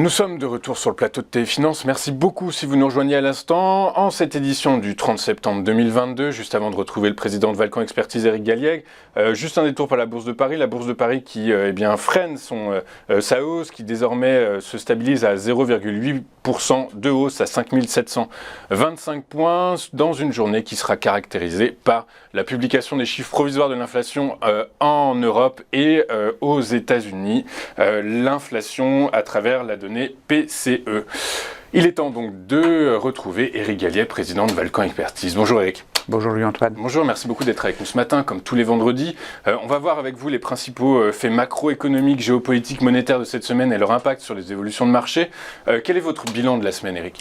Nous sommes de retour sur le plateau de Téléfinance. Merci beaucoup si vous nous rejoignez à l'instant. En cette édition du 30 septembre 2022, juste avant de retrouver le président de Valcan Expertise, Éric Galliègue, juste un détour par la Bourse de Paris. La Bourse de Paris qui freine sa hausse, qui désormais se stabilise à 0,8% de hausse à 5725 points dans une journée qui sera caractérisée par la publication des chiffres provisoires de l'inflation en Europe et aux États-Unis. L'inflation à travers la donnée PCE. Il est temps donc de retrouver Éric Galliègue, président de Valcan Expertise. Bonjour Éric. Bonjour Louis-Antoine. Bonjour, merci beaucoup d'être avec nous ce matin, comme tous les vendredis. On va voir avec vous les principaux faits macroéconomiques, géopolitiques, monétaires de cette semaine et leur impact sur les évolutions de marché. Quel est votre bilan de la semaine, Éric ?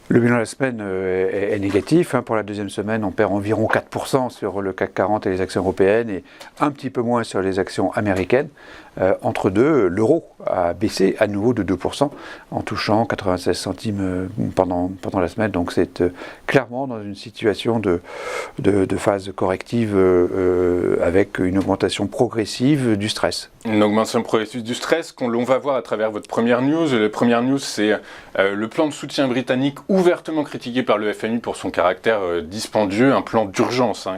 Le bilan de la semaine est négatif. Pour la deuxième semaine, on perd environ 4% sur le CAC 40 et les actions européennes et un petit peu moins sur les actions américaines. Entre deux, l'euro a baissé à nouveau de 2% en touchant 96 centimes pendant la semaine. Donc c'est clairement dans une situation de phase corrective avec une augmentation progressive du stress. Une augmentation progressive du stress qu'on va voir à travers votre première news. La première news, c'est le plan de soutien britannique ouvertement critiqué par le FMI pour son caractère dispendieux, un plan d'urgence.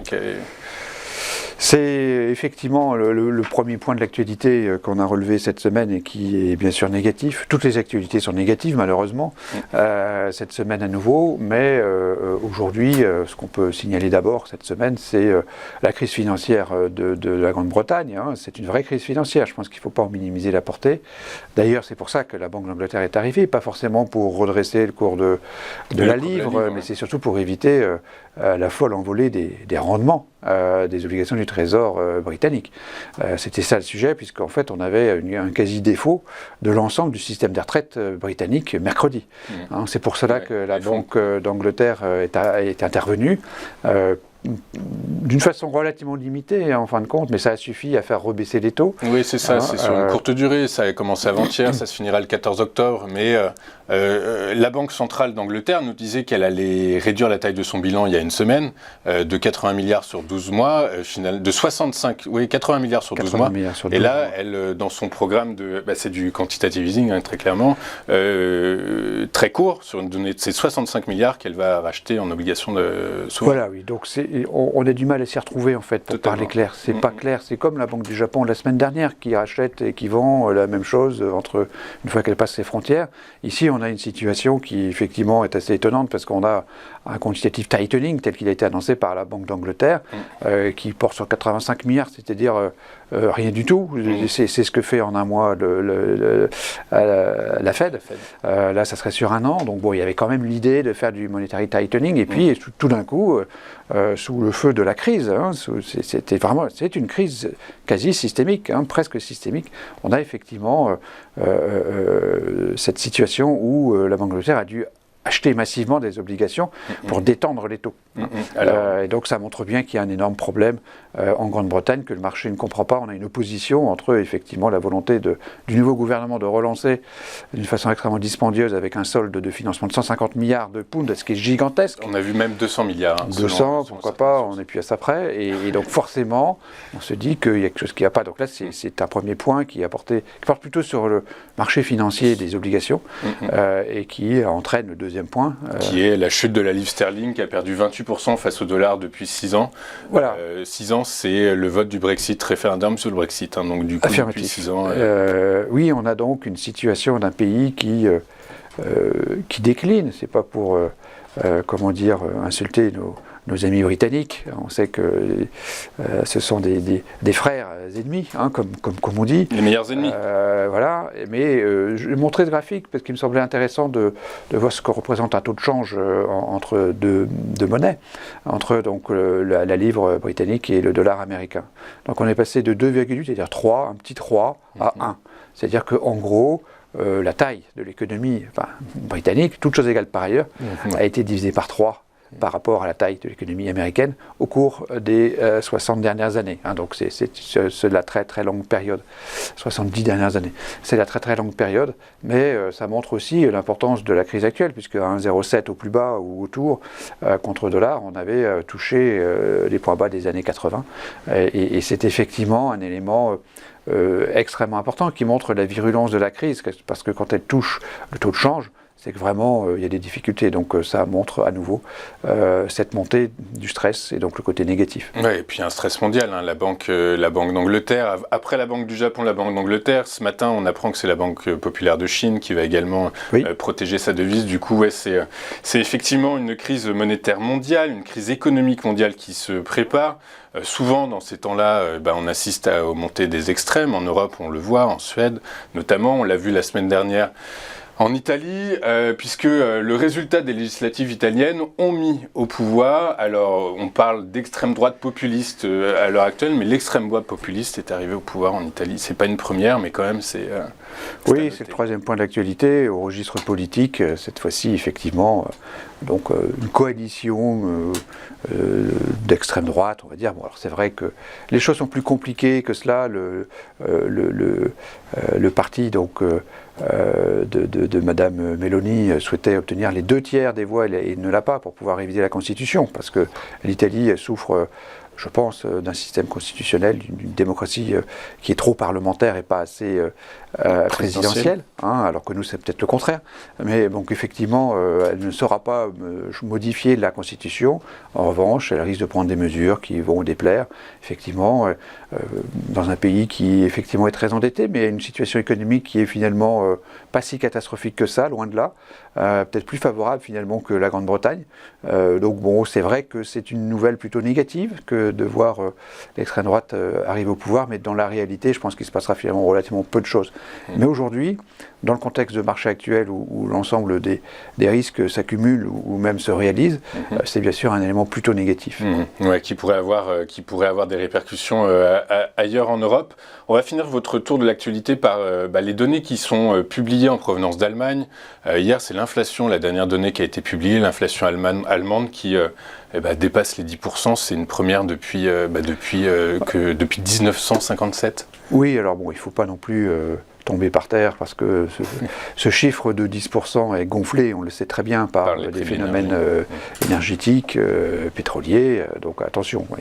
C'est effectivement le premier point de l'actualité qu'on a relevé cette semaine et qui est bien sûr négatif. Toutes les actualités sont négatives malheureusement cette semaine à nouveau, mais aujourd'hui ce qu'on peut signaler d'abord cette semaine c'est la crise financière de la Grande-Bretagne. C'est une vraie crise financière, je pense qu'il ne faut pas en minimiser la portée. D'ailleurs c'est pour ça que la Banque d'Angleterre est arrivée, pas forcément pour redresser le cours de la livre, mais c'est surtout pour éviter la folle envolée des rendements des obligations du Trésor britannique. C'était ça le sujet, puisqu'en fait on avait un quasi-défaut de l'ensemble du système des retraites britannique mercredi. C'est pour cela que la Banque d'Angleterre est intervenue. D'une façon relativement limitée en fin de compte, mais ça a suffi à faire rebaisser les taux. Oui, c'est ça, c'est sur une courte durée, ça a commencé avant-hier, ça se finira le 14 octobre, mais la Banque centrale d'Angleterre nous disait qu'elle allait réduire la taille de son bilan il y a une semaine, de 80 milliards sur 12 mois, de 80 milliards sur 12 mois, et là, elle, dans son programme, c'est du quantitative easing, très clairement, très court, sur une donnée de ces 65 milliards qu'elle va racheter en obligations de souverain. Voilà, oui, donc on a du mal à s'y retrouver en fait, pour parler clair. C'est pas clair, c'est comme la Banque du Japon la semaine dernière qui rachète et qui vend la même chose une fois qu'elle passe ses frontières. Ici, on a une situation qui effectivement est assez étonnante parce qu'on a un quantitative tightening tel qu'il a été annoncé par la Banque d'Angleterre qui porte sur 85 milliards, c'est-à-dire rien du tout. C'est ce que fait en un mois la Fed. Là, ça serait sur un an. Donc bon, il y avait quand même l'idée de faire du monetary tightening et puis tout d'un coup, sous le feu de la crise, c'est une crise quasi systémique, presque systémique. On a effectivement cette situation où la Banque d'Angleterre a dû acheter massivement des obligations pour détendre les taux. Et donc ça montre bien qu'il y a un énorme problème en Grande-Bretagne, que le marché ne comprend pas. On a une opposition entre effectivement la volonté du nouveau gouvernement de relancer d'une façon extrêmement dispendieuse avec un solde de financement de 150 milliards de pounds, ce qui est gigantesque. On a vu même 200 milliards. 200, pourquoi pas, on n'est plus à ça près. Et donc forcément, on se dit qu'il y a quelque chose qui ne va pas. Donc là, c'est un premier point qui porte plutôt sur le marché financier des obligations et qui entraîne le deuxième point. Qui est la chute de la livre sterling qui a perdu 28% face au dollar depuis 6 ans. Voilà. 6 ans, c'est le vote du Brexit, référendum sur le Brexit. Donc du coup, depuis 6 ans... oui, on a donc une situation d'un pays qui décline. C'est pas pour, insulter nos amis britanniques. On sait que ce sont des frères ennemis, comme on dit. Les meilleurs ennemis. Voilà. Mais je vais montrer ce graphique parce qu'il me semblait intéressant de voir ce que représente un taux de change entre deux monnaies, entre donc la livre britannique et le dollar américain. Donc on est passé de 2,8, c'est-à-dire 3, un petit 3, à 1. C'est-à-dire qu'en gros, la taille de l'économie britannique, toutes choses égales par ailleurs, a été divisée par 3 par rapport à la taille de l'économie américaine au cours des 60 dernières années. Donc c'est la très très longue période, 70 dernières années. C'est la très très longue période, mais ça montre aussi l'importance de la crise actuelle, puisque à 1,07 au plus bas ou autour, contre dollar, on avait touché les points bas des années 80. Et c'est effectivement un élément extrêmement important qui montre la virulence de la crise, parce que quand elle touche le taux de change, c'est que vraiment il y a des difficultés. Donc ça montre à nouveau cette montée du stress et donc le côté négatif. Ouais, et puis un stress mondial. La banque d'Angleterre, après la Banque du Japon, la Banque d'Angleterre, ce matin on apprend que c'est la Banque populaire de Chine qui va également protéger sa devise. Du coup, c'est effectivement une crise monétaire mondiale, une crise économique mondiale qui se prépare. Souvent, dans ces temps-là, on assiste aux montées des extrêmes. En Europe, on le voit, en Suède notamment. On l'a vu la semaine dernière en Italie, puisque le résultat des législatives italiennes ont mis au pouvoir, alors on parle d'extrême droite populiste à l'heure actuelle, mais l'extrême droite populiste est arrivée au pouvoir en Italie. C'est pas une première, mais quand même c'est... oui, c'est le troisième point de l'actualité. Au registre politique, cette fois-ci, effectivement, donc une coalition d'extrême droite, on va dire. Bon, alors c'est vrai que les choses sont plus compliquées que cela. Le parti donc de Madame Meloni souhaitait obtenir les 2/3 des voix et ne l'a pas pour pouvoir réviser la Constitution, parce que l'Italie souffre, je pense, d'un système constitutionnel, d'une démocratie qui est trop parlementaire et pas assez présidentielle, alors que nous c'est peut-être le contraire. Mais donc effectivement, elle ne saura pas modifier la Constitution. En revanche, elle risque de prendre des mesures qui vont déplaire, effectivement, dans un pays qui effectivement est très endetté, mais a une situation économique qui est finalement pas si catastrophique que ça, loin de là, peut-être plus favorable finalement que la Grande-Bretagne. Donc bon, c'est vrai que c'est une nouvelle plutôt négative que de voir l'extrême droite arriver au pouvoir, mais dans la réalité, je pense qu'il se passera finalement relativement peu de choses. Mais aujourd'hui, dans le contexte de marché actuel où l'ensemble des risques s'accumulent ou même se réalisent, c'est bien sûr un élément plutôt négatif. Ouais, qui pourrait avoir des répercussions ailleurs en Europe. On va finir votre tour de l'actualité par les données qui sont publiées en provenance d'Allemagne. Hier, c'est l'inflation, la dernière donnée qui a été publiée, l'inflation allemande qui dépasse les 10%. C'est une première depuis 1957. Oui, alors bon, il ne faut pas non plus tomber par terre, parce que ce chiffre de 10% est gonflé, on le sait très bien, par des phénomènes énergétiques, pétroliers. Donc attention, on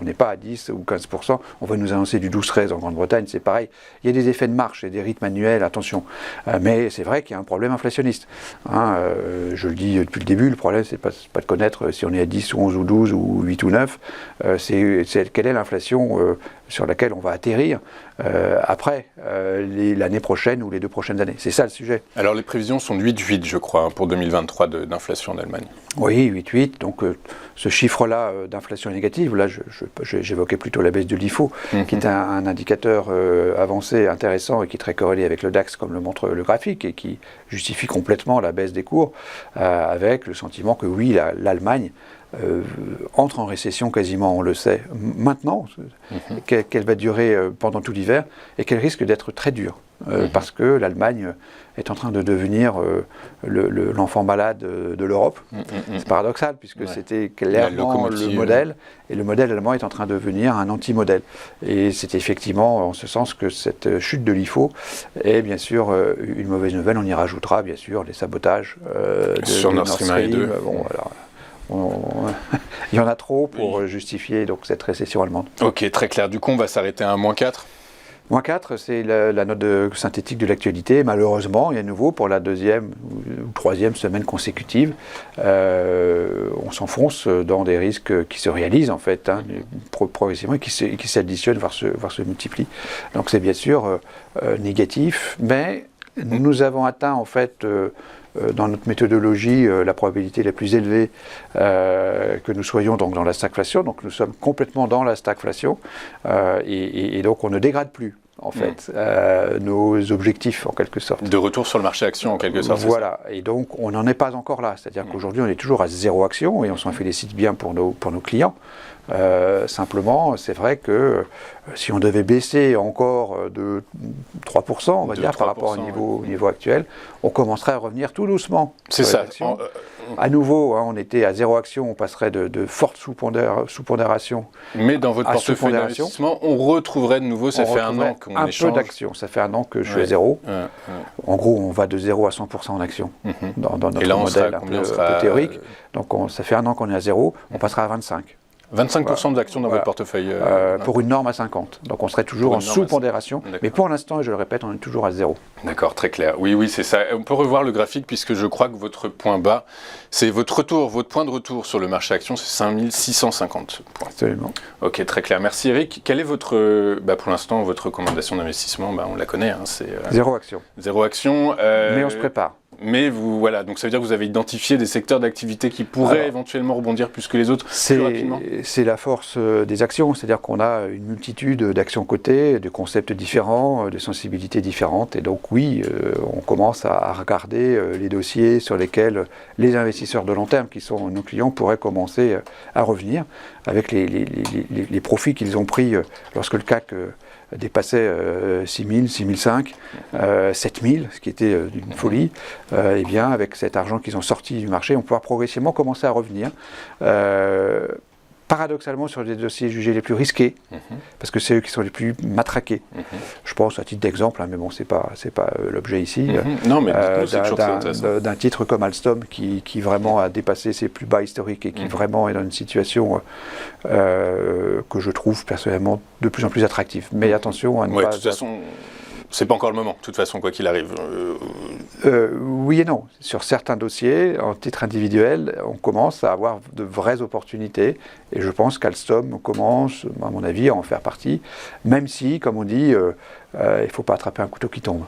n'est pas à 10 ou 15%, on va nous annoncer du 12-13 en Grande-Bretagne, c'est pareil. Il y a des effets de marche et des rythmes annuels, attention. Mais c'est vrai qu'il y a un problème inflationniste. Je le dis depuis le début, le problème c'est pas de connaître si on est à 10 ou 11 ou 12 ou 8 ou 9, c'est quelle est l'inflation sur laquelle on va atterrir après l'année prochaine ou les 2 prochaines années. C'est ça le sujet. Alors les prévisions sont de 8,8 je crois pour 2023 d'inflation en Allemagne. Oui, 8,8. Donc ce chiffre-là d'inflation négative, là j'évoquais plutôt la baisse de l'IFO, qui est un indicateur avancé, intéressant et qui est très corrélé avec le DAX comme le montre le graphique et qui justifie complètement la baisse des cours avec le sentiment que oui, l'Allemagne entre en récession quasiment, on le sait, maintenant, qu'elle va durer pendant tout l'hiver et qu'elle risque d'être très dure, parce que l'Allemagne est en train de devenir l'enfant malade de l'Europe. C'est paradoxal, puisque c'était clairement le modèle, et le modèle allemand est en train de devenir un anti-modèle. Et c'est effectivement en ce sens que cette chute de l'IFO est bien sûr une mauvaise nouvelle. On y rajoutera bien sûr les sabotages sur Nord Stream 1 et 2. Il y en a trop pour justifier donc, cette récession allemande. Ok, très clair. Du coup, on va s'arrêter à un -4 -4, c'est la note synthétique de l'actualité. Malheureusement, il y a nouveau pour la 2e ou 3e semaine consécutive. On s'enfonce dans des risques qui se réalisent en fait, progressivement, et qui s'additionnent, voire se multiplient. Donc c'est bien sûr négatif, mais nous avons atteint en fait dans notre méthodologie la probabilité la plus élevée que nous soyons donc dans la stagflation. Donc nous sommes complètement dans la stagflation et donc on ne dégrade plus en fait nos objectifs en quelque sorte. De retour sur le marché action en quelque sorte. Voilà, et donc on n'en est pas encore là. C'est-à-dire qu'aujourd'hui on est toujours à 0 action et on s'en félicite bien pour nos clients. Simplement, c'est vrai que si on devait baisser encore de 3%, on va dire, par rapport au niveau actuel, on commencerait à revenir tout doucement. C'est ça. À nouveau, on était à 0 action, on passerait de fortes sous-pondérations. Mais dans votre portefeuille d'investissement, on retrouverait de nouveau, ça fait un an qu'on échange. Un peu d'actions, ça fait un an que je suis à 0. En gros, on va de 0 à 100% en action dans notre modèle un peu théorique. Donc ça fait un an qu'on est à 0, on passera à 25. 25% d'actions dans votre portefeuille pour une norme à 50. Donc on serait toujours en sous-pondération. Mais pour l'instant, je le répète, on est toujours à 0. D'accord, très clair. Oui, c'est ça. On peut revoir le graphique puisque je crois que votre point bas, c'est votre point de retour sur le marché action, c'est 5650 points. Absolument. Ok, très clair. Merci Eric. Quelle est votre, pour l'instant, votre recommandation d'investissement? On la connaît. C'est 0 action. 0 action. Mais on se prépare. Mais voilà, donc ça veut dire que vous avez identifié des secteurs d'activité qui pourraient éventuellement rebondir plus que les autres plus rapidement. C'est la force des actions, c'est-à-dire qu'on a une multitude d'actions cotées, de concepts différents, de sensibilités différentes. Et donc oui, on commence à regarder les dossiers sur lesquels les investisseurs de long terme, qui sont nos clients, pourraient commencer à revenir avec les profits qu'ils ont pris lorsque le CAC dépassait 6000, 6005, 7000, ce qui était une folie. Et bien, avec cet argent qu'ils ont sorti du marché, on peut progressivement commencer à revenir. Paradoxalement sur les dossiers jugés les plus risqués, parce que c'est eux qui sont les plus matraqués. Je pense à titre d'exemple, mais bon, c'est pas l'objet ici. Non, mais c'est toujours très intéressant. D'un titre comme Alstom qui vraiment a dépassé ses plus bas historiques et qui vraiment est dans une situation que je trouve personnellement de plus en plus attractive. Mais attention à ne pas... De toute façon, c'est pas encore le moment, de toute façon, quoi qu'il arrive. Oui et non. Sur certains dossiers, en titre individuel, on commence à avoir de vraies opportunités. Et je pense qu'Alstom commence, à mon avis, à en faire partie. Même si, comme on dit, il ne faut pas attraper un couteau qui tombe.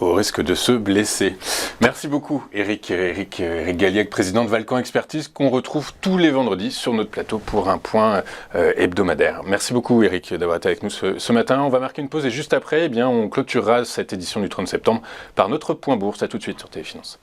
Au risque de se blesser. Merci beaucoup, Eric Galiègue, président de Valcan Expertise, qu'on retrouve tous les vendredis sur notre plateau pour un point hebdomadaire. Merci beaucoup, Eric, d'avoir été avec nous ce matin. On va marquer une pause et juste après, on clôturera cette édition du 30 septembre par notre point bourse. À tout de suite sur Téléfinance.